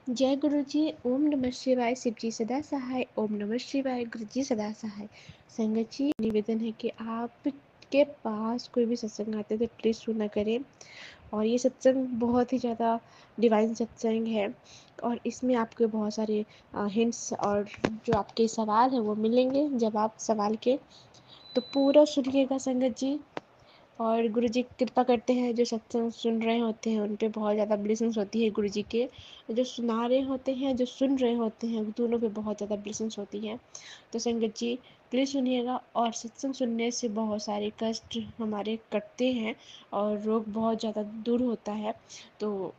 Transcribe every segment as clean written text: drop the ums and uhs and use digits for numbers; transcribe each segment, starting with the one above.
जय गुरु जी। ओम नमः शिवाय। शिव जी सदा सहाय। ओम नमः शिवाय। गुरु जी सदा सहाय। संगत जी, निवेदन है कि आपके पास कोई भी सत्संग आते तो प्लीज़ सुना करें। और ये सत्संग बहुत ही ज़्यादा डिवाइन सत्संग है और इसमें आपको बहुत सारे हिंट्स और जो आपके सवाल हैं वो मिलेंगे। जब आप सवाल के तो पूरा सुनिएगा संगत जी। और गुरु जी कृपा करते हैं, जो सत्संग सुन रहे होते हैं उन पे बहुत ज़्यादा ब्लेसिंग्स होती है गुरु जी के। जो सुना रहे होते हैं, जो सुन रहे होते हैं, दोनों पे बहुत ज़्यादा ब्लेसिंग्स होती हैं। तो संगत जी प्लीज़ सुनिएगा। और सत्संग सुनने से बहुत सारे कष्ट हमारे कटते हैं और रोग बहुत ज़्यादा दूर होता है। तो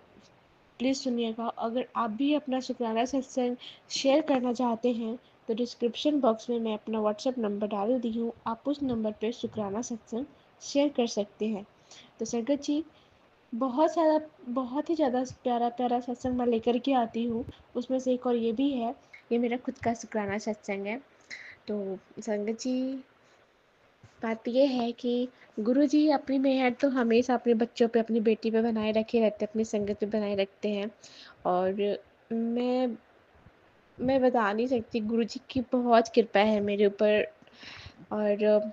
प्लीज़ सुनिएगा। अगर आप भी अपना शुक्राना सत्संग शेयर करना चाहते हैं तो डिस्क्रिप्शन बॉक्स में मैं अपना व्हाट्सएप नंबर डाल दी हूँ। आप उस नंबर पर शुक्राना सत्संग शेयर कर सकते हैं। तो संगत जी बहुत ही ज़्यादा प्यारा प्यारा सत्संग मैं लेकर के आती हूँ। उसमें से एक और ये भी है, ये मेरा खुद का शुक्राना सत्संग है। तो संगत जी बात ये है कि गुरुजी अपनी मेहर तो हमेशा अपने बच्चों पे, अपनी बेटी पे बनाए रखे रहते हैं, अपनी संगत पे बनाए रखते हैं। और मैं मैं बता नहीं सकती, गुरुजी की बहुत कृपा है मेरे ऊपर। और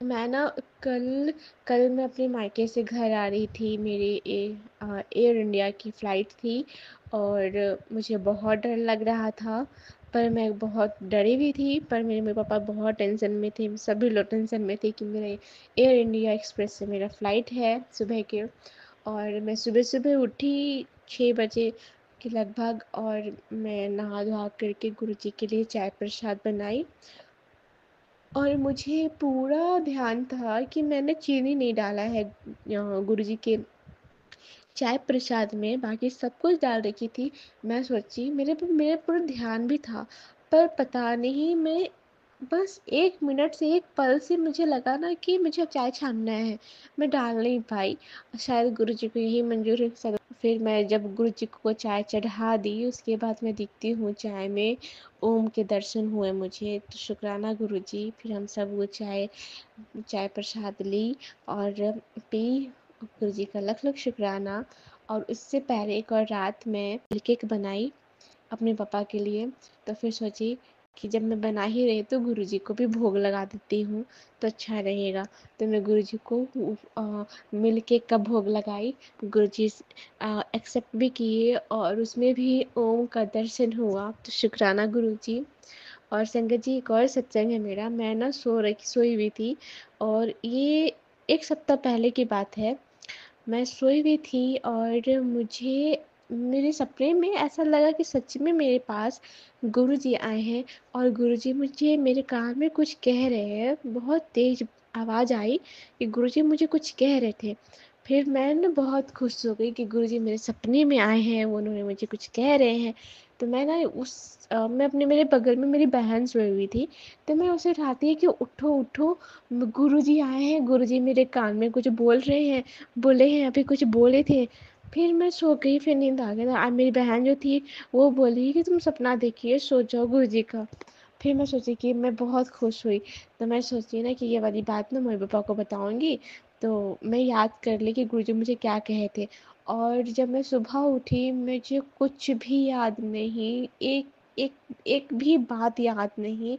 मैं ना कल कल मैं अपने मायके से घर आ रही थी। मेरी एयर इंडिया की फ़्लाइट थी और मुझे बहुत डर लग रहा था। पर मैं बहुत डरी भी थी, पर मेरे मम्मी पापा बहुत टेंशन में थे, सभी लोग टेंशन में थे कि मेरे एयर इंडिया एक्सप्रेस से मेरा फ़्लाइट है सुबह के। और मैं सुबह सुबह उठी 6 बजे के लगभग, और मैं नहा धोआ करके गुरुजी के लिए चाय प्रसाद बनाई। और मुझे पूरा ध्यान था कि मैंने चीनी नहीं डाला है गुरुजी के चाय प्रसाद में, बाकी सब कुछ डाल रखी थी। मैं सोची, मेरे पूरा ध्यान भी था, पर पता नहीं मैं बस 1 मिनट से, एक पल से मुझे लगा ना कि मुझे चाय छानना है, मैं डाल नहीं पाई। शायद गुरुजी को यही मंजूर है। फिर मैं जब गुरुजी को चाय चढ़ा दी, उसके बाद मैं दिखती हूँ चाय में ओम के दर्शन हुए मुझे। तो शुक्राना गुरुजी। फिर हम सब वो चाय चाय प्रसाद ली और पी। गुरुजी का लख लख शुक्राना। और उससे पहले एक और रात में केक बनाई अपने पापा के लिए। तो फिर सोची कि जब मैं बना ही रही तो गुरुजी को भी भोग लगा देती हूँ तो अच्छा रहेगा। तो मैं गुरुजी को मिल्क केक का भोग लगाई। गुरुजी एक्सेप्ट भी किए और उसमें भी ओम का दर्शन हुआ। तो शुक्राना गुरुजी। और संगत जी एक और सत्संग है मेरा। मैं ना सोई हुई थी, और ये 1 सप्ताह पहले की बात है। मैं सोई हुई थी और मुझे मेरे सपने में ऐसा लगा कि सच में मेरे पास गुरुजी आए हैं और गुरुजी मुझे मेरे कान में कुछ कह रहे हैं। बहुत तेज आवाज़ आई कि गुरुजी मुझे कुछ कह रहे थे। फिर मैं ना बहुत खुश हो गई कि गुरुजी मेरे सपने में आए हैं, वो उन्होंने मुझे कुछ कह रहे हैं। तो मैं ना मैं अपने मेरे बगल में मेरी बहन सोई हुई थी, तो मैं उसे उठाती है कि उठो उठो, गुरुजी आए हैं, गुरुजी मेरे कान में कुछ बोल रहे हैं, बोले हैं, अभी कुछ बोले थे। फिर मैं सो गई, फिर नींद आ गया। मेरी बहन जो थी वो बोली कि तुम सपना देखिए, सो जाओ गुरुजी का। फिर मैं सोची कि मैं बहुत खुश हुई। तो मैं सोची ना कि ये वाली बात ना मम्मी पापा को बताऊंगी। तो मैं याद कर ली कि गुरुजी मुझे क्या कहे थे। और जब मैं सुबह उठी मुझे कुछ भी याद नहीं, एक एक एक भी बात याद नहीं।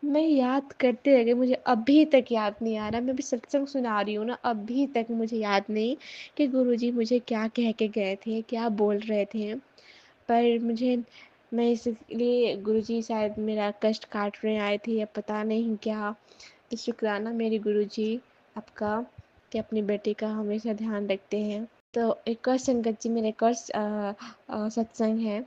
मैं याद करते रह गई, मुझे अभी तक याद नहीं आ रहा। मैं भी सत्संग सुना रही हूँ ना, अभी तक मुझे याद नहीं कि गुरुजी मुझे क्या कह के गए थे, क्या बोल रहे थे। पर मुझे मैं इसलिए गुरुजी शायद मेरा कष्ट काट रहे आए थे या पता नहीं क्या। तो शुक्राना मेरे गुरुजी आपका कि अपनी बेटी का हमेशा ध्यान रखते हैं। तो एक और संगत जी, मेरा एक और सत्संग है।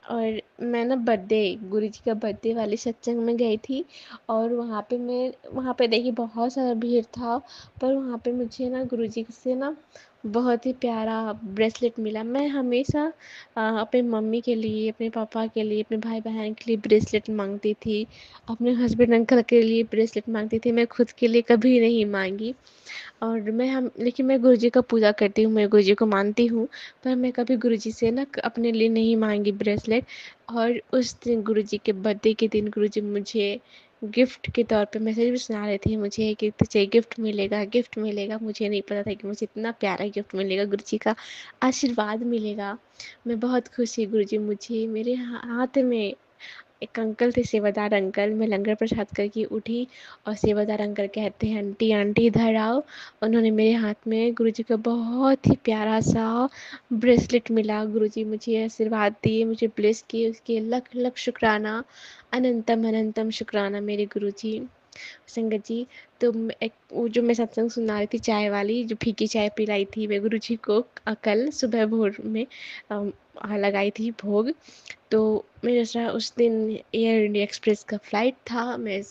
और मैं ना गुरुजी का बर्थडे वाले सत्संग में गई थी। और वहाँ पे देखी बहुत सारा भीड़ था। पर वहाँ पे मुझे ना गुरुजी से ना बहुत ही प्यारा ब्रेसलेट मिला। मैं हमेशा अपने मम्मी के लिए, अपने पापा के लिए, अपने भाई बहन के लिए ब्रेसलेट मांगती थी, अपने हस्बैंड अंकल के लिए ब्रेसलेट मांगती थी। मैं खुद के लिए कभी नहीं मांगी। और लेकिन मैं गुरुजी का पूजा करती हूँ, मैं गुरुजी को मानती हूँ। पर मैं कभी गुरुजी से ना अपने लिए नहीं मांगी ब्रेसलेट। और उस दिन गुरुजी के बर्थडे के दिन गुरुजी मुझे गिफ्ट के तौर पे मैसेज भी सुना रहे थे मुझे कि तुझे गिफ्ट मिलेगा, गिफ्ट मिलेगा। मुझे नहीं पता था कि मुझे इतना प्यारा गिफ्ट मिलेगा, गुरुजी का आशीर्वाद मिलेगा। मैं बहुत खुश हुई, गुरुजी मुझे मेरे हाथ में एक अंकल थे, सेवादार अंकल। मैं लंगर प्रसाद करके उठी और सेवादार अंकल कहते हैं, आंटी आंटी इधर आओ। उन्होंने मेरे हाथ में गुरुजी का बहुत ही प्यारा सा ब्रेसलेट मिला। गुरुजी मुझे आशीर्वाद दिए, मुझे ब्लेस किए, उसके लख लख शुक्राना, अनंतम अनंतम शुक्राना मेरे गुरुजी। संगत जी, तो एक वो जो मैं सत्संग सुना रही थी, चाय वाली, जो फीकी चाय पिलाई थी मैं गुरुजी को कल सुबह भोर में लगाई थी भोग। तो मेरा उस दिन एयर इंडिया एक्सप्रेस का फ्लाइट था। मैं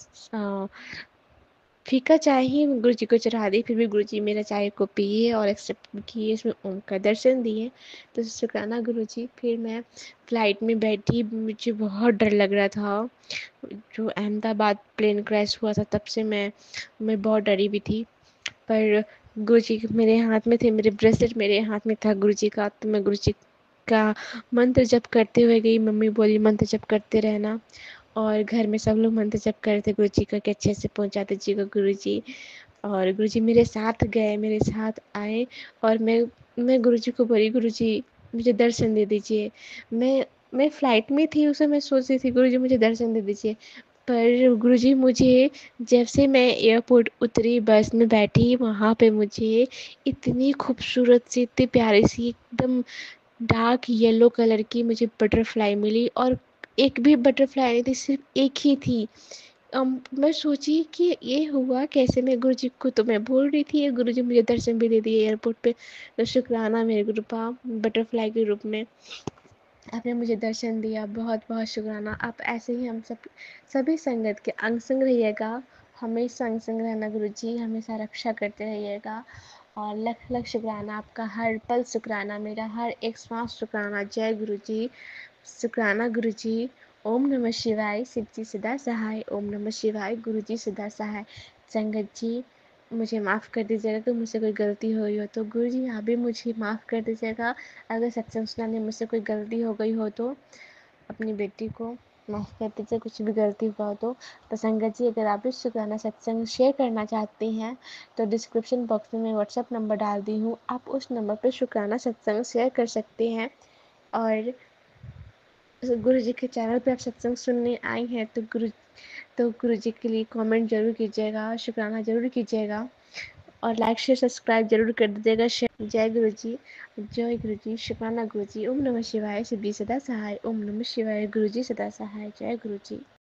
फीका चाय ही गुरुजी को चढ़ा दी, फिर भी गुरुजी मेरा चाय को पिए और एक्सेप्ट किए, इसमें ओम का दर्शन दिए। तो शुक्राना गुरुजी। फिर मैं फ्लाइट में बैठी, मुझे बहुत डर लग रहा था। जो अहमदाबाद प्लेन क्रैश हुआ था तब से मैं बहुत डरी भी थी। पर गुरुजी मेरे हाथ में थे, मेरे ब्रेसलेट मेरे हाथ में था गुरुजी का। तो मैं गुरुजी का मंत्र जप करते हुए गई। मम्मी बोली मंत्र जप करते रहना, और घर में सब लोग मंत्र जप कर रहे थे गुरुजी का कि अच्छे से पहुंचा दीजिएगा गुरुजी। और गुरुजी मेरे साथ गए, मेरे साथ आए, और मैं गुरुजी को बोली, गुरुजी मुझे दर्शन दे दीजिए। मैं फ्लाइट में थी, उस समय मैं सोच रही थी गुरुजी मुझे दर्शन दे दीजिए। पर गुरुजी मुझे, जब से मैं एयरपोर्ट उतरी, बस में बैठी, वहाँ पे मुझे इतनी खूबसूरत सी, इतनी प्यारी सी, एकदम डार्क येलो कलर की मुझे बटरफ्लाई मिली। और एक भी बटरफ्लाई नहीं थी, सिर्फ एक ही थी। मैं सोची कि ये हुआ कैसे। मैं गुरुजी को तो मैं बोल रही थी, गुरुजी मुझे दर्शन भी दे दिए एयरपोर्ट पे। तो शुक्राना मेरे गुरु का, बटरफ्लाई के रूप में आपने मुझे दर्शन दिया, बहुत बहुत शुक्राना। आप ऐसे ही हम सभी संगत के अंग संग रहिएगा, हमेशा अंग संग रहना गुरुजी, हमेशा रक्षा करते रहिएगा। और लख लख शुक्राना आपका, हर पल शुक्राना, मेरा हर एक श्वास शुक्राना। जय गुरुजी, शुक्राना गुरुजी। ओम नमः शिवाय। शिव जी सदा सहाय। ओम नमः शिवाय। गुरुजी सदा सहाय। संगत जी, मुझे माफ़ कर दीजिएगा कि मुझसे कोई गलती हुई हो तो। गुरुजी आप भी मुझे माफ़ कर दीजिएगा अगर सत्संग सुनाने में मुझसे कोई गलती हो गई हो तो। अपनी बेटी को माफ़ कर दीजिए, कुछ भी गलती हुआ हो तो संगत जी, अगर आप भी शुक्राना सत्संग शेयर करना चाहती हैं तो डिस्क्रिप्शन बॉक्स में मैं व्हाट्सएप नंबर डाल दी हूँ, आप उस नंबर पर शुक्राना सत्संग शेयर कर सकते हैं। और गुरु जी के चैनल पे आप सत्संग सुनने आई हैं तो गुरु जी के लिए कमेंट जरूर कीजिएगा, शुक्राना जरूर कीजिएगा, और लाइक शेयर सब्सक्राइब जरूर कर दीजिएगा। जय गुरु जी, जय गुरु जी, शुक्राना गुरु जी। ओम नमः शिवाय। सिद्धि सदा सहाय। ओम नमः शिवाय। गुरु जी सदा सहाय। जय गुरु जी।